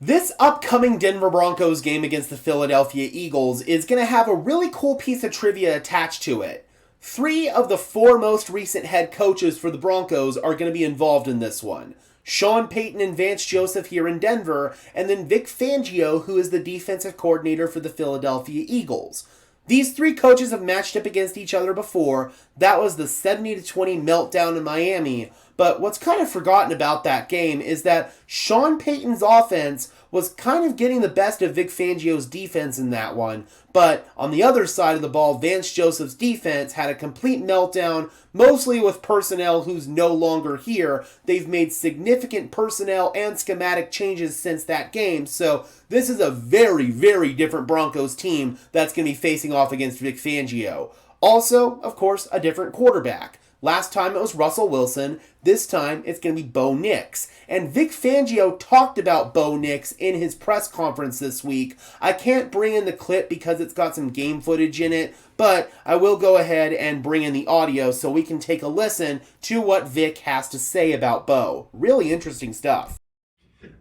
This upcoming Denver Broncos game against the Philadelphia Eagles is going to have a really cool piece of trivia attached to it. 3 of the 4 most recent head coaches for the Broncos are going to be involved in this one. Sean Payton and Vance Joseph here in Denver, and then Vic Fangio, who is the defensive coordinator for the Philadelphia Eagles. These 3 coaches have matched up against each other before. That was the 70-20 meltdown in Miami. But what's kind of forgotten about that game is that Sean Payton's offense was kind of getting the best of Vic Fangio's defense in that one. But on the other side of the ball, Vance Joseph's defense had a complete meltdown, mostly with personnel who's no longer here. They've made significant personnel and schematic changes since that game. So this is a very, very different Broncos team that's going to be facing off against Vic Fangio. Also, of course, a different quarterback. Last time it was Russell Wilson. This time it's going to be Bo Nix. And Vic Fangio talked about Bo Nix in his press conference this week. I can't bring in the clip because it's got some game footage in it, but I will go ahead and bring in the audio so we can take a listen to what Vic has to say about Bo. Really interesting stuff.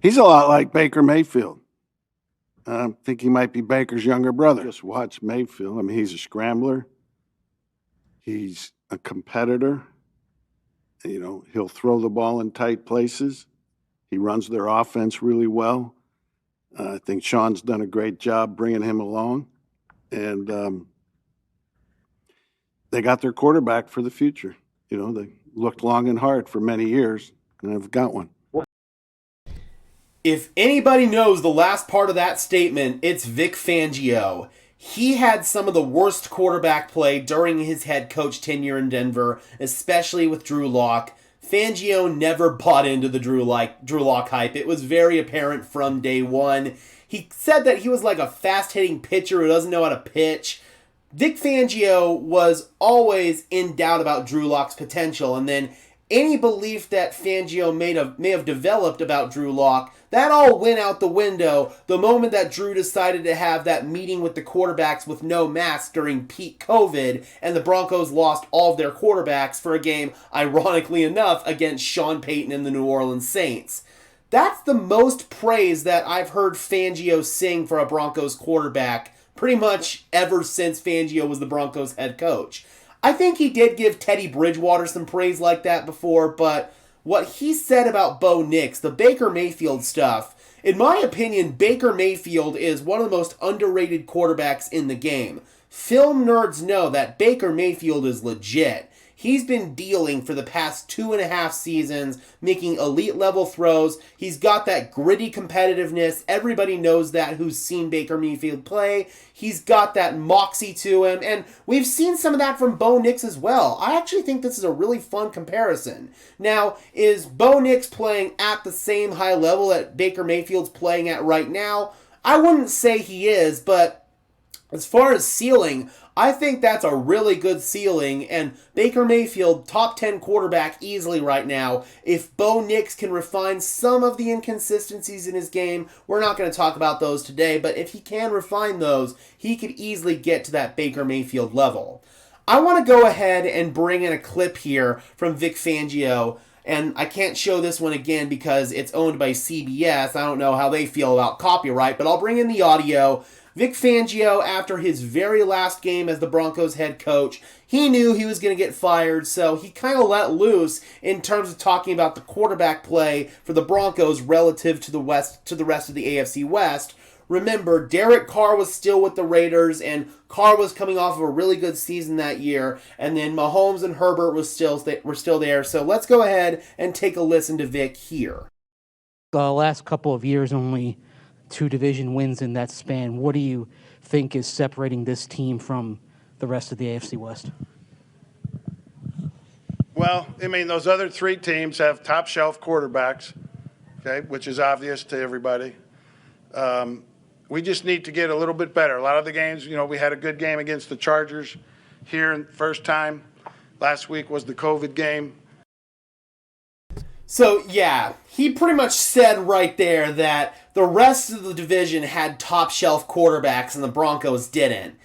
He's a lot like Baker Mayfield. I think he might be Baker's younger brother. Just watch Mayfield. I mean, he's a scrambler. He's a competitor. You know, he'll throw the ball in tight places. He runs their offense really well. I think Sean's done a great job bringing him along. And they got their quarterback for the future. You know, they looked long and hard for many years, and they've got one. If anybody knows the last part of that statement, it's Vic Fangio. He had some of the worst quarterback play during his head coach tenure in Denver, especially with Drew Lock. Fangio never bought into the Drew Lock hype. It was very apparent from day one. He said that he was like a fast-hitting pitcher who doesn't know how to pitch. Vic Fangio was always in doubt about Drew Lock's potential, and then any belief that Fangio may have developed about Drew Lock, that all went out the window the moment that Drew decided to have that meeting with the quarterbacks with no mask during peak COVID, and the Broncos lost all of their quarterbacks for a game, ironically enough, against Sean Payton and the New Orleans Saints. That's the most praise that I've heard Fangio sing for a Broncos quarterback pretty much ever since Fangio was the Broncos head coach. I think he did give Teddy Bridgewater some praise like that before, but what he said about Bo Nix, the Baker Mayfield stuff, in my opinion, Baker Mayfield is one of the most underrated quarterbacks in the game. Film nerds know that Baker Mayfield is legit. He's been dealing for the past 2.5 seasons, making elite level throws. He's got that gritty competitiveness. Everybody knows that who's seen Baker Mayfield play. He's got that moxie to him, and we've seen some of that from Bo Nix as well. I actually think this is a really fun comparison. Now, is Bo Nix playing at the same high level that Baker Mayfield's playing at right now? I wouldn't say he is, but as far as ceiling, I think that's a really good ceiling, and Baker Mayfield, top 10 quarterback easily right now. If Bo Nix can refine some of the inconsistencies in his game, we're not going to talk about those today, but if he can refine those, he could easily get to that Baker Mayfield level. I want to go ahead and bring in a clip here from Vic Fangio, and I can't show this one again because it's owned by CBS. I don't know how they feel about copyright, but I'll bring in the audio. Vic Fangio, after his very last game as the Broncos head coach, he knew he was going to get fired, so he kind of let loose in terms of talking about the quarterback play for the Broncos relative to the rest of the AFC West. Remember, Derek Carr was still with the Raiders, and Carr was coming off of a really good season that year, and then Mahomes and Herbert were still there. So let's go ahead and take a listen to Vic here. The last couple of years, only 2 division wins in that span. What do you think is separating this team from the rest of the AFC West? Well, I mean, those other 3 teams have top-shelf quarterbacks, okay, which is obvious to everybody. We just need to get a little bit better. A lot of the games, you know, we had a good game against the Chargers here in the first time. Last week was the COVID game. So, yeah, he pretty much said right there that the rest of the division had top-shelf quarterbacks and the Broncos didn't.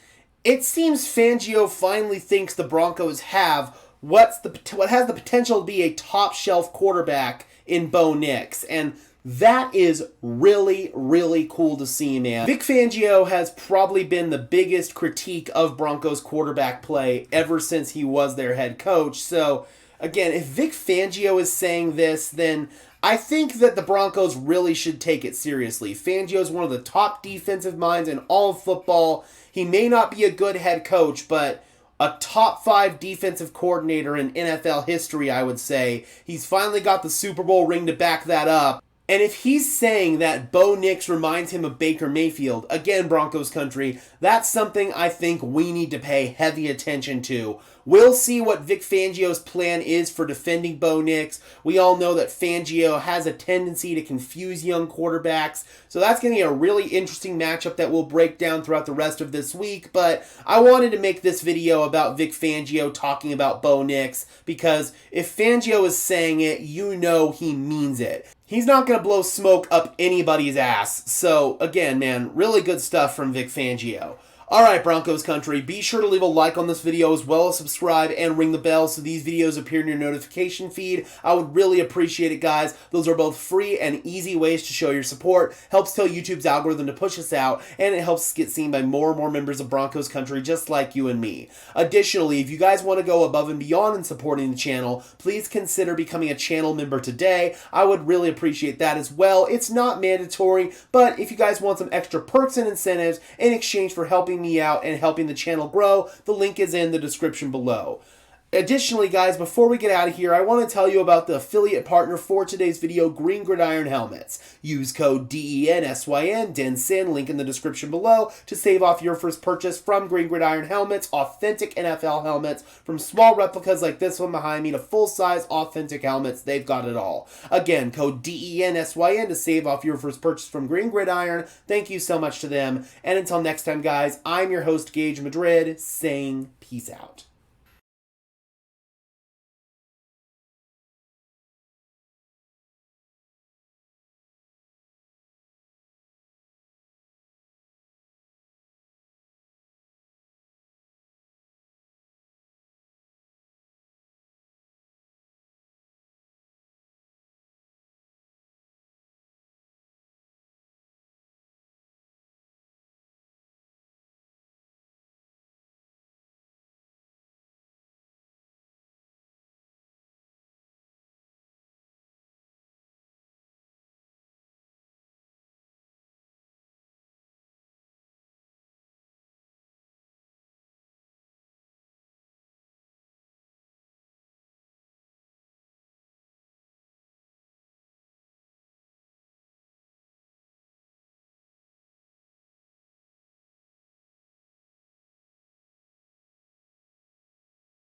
It seems Fangio finally thinks the Broncos have what has the potential to be a top-shelf quarterback in Bo Nix. And That is really, really cool to see, man. Vic Fangio has probably been the biggest critique of Broncos quarterback play ever since he was their head coach. So, again, if Vic Fangio is saying this, then I think that the Broncos really should take it seriously. Fangio is one of the top defensive minds in all of football. He may not be a good head coach, but a top 5 defensive coordinator in NFL history, I would say. He's finally got the Super Bowl ring to back that up. And if he's saying that Bo Nix reminds him of Baker Mayfield, again, Broncos country, that's something I think we need to pay heavy attention to. We'll see what Vic Fangio's plan is for defending Bo Nix. We all know that Fangio has a tendency to confuse young quarterbacks, so that's going to be a really interesting matchup that we'll break down throughout the rest of this week. But I wanted to make this video about Vic Fangio talking about Bo Nix, because if Fangio is saying it, you know he means it. He's not going to blow smoke up anybody's ass. So, again, man, really good stuff from Vic Fangio. Alright, Broncos country, be sure to leave a like on this video as well as subscribe and ring the bell so these videos appear in your notification feed. I would really appreciate it, guys. Those are both free and easy ways to show your support. Helps tell YouTube's algorithm to push us out, and it helps us get seen by more and more members of Broncos country just like you and me. Additionally, if you guys want to go above and beyond in supporting the channel, please consider becoming a channel member today. I would really appreciate that as well. It's not mandatory, but if you guys want some extra perks and incentives in exchange for helping me out and helping the channel grow, the link is in the description below. Additionally, guys, before we get out of here, I want to tell you about the affiliate partner for today's video, Green Gridiron Helmets. Use code DENSYN, DENSYN, link in the description below, to save off your first purchase from Green Gridiron Helmets, authentic NFL helmets, from small replicas like this one behind me to full-size authentic helmets. They've got it all. Again, code DENSYN to save off your first purchase from Green Gridiron. Thank you so much to them. And until next time, guys, I'm your host, Gage Madrid, saying peace out.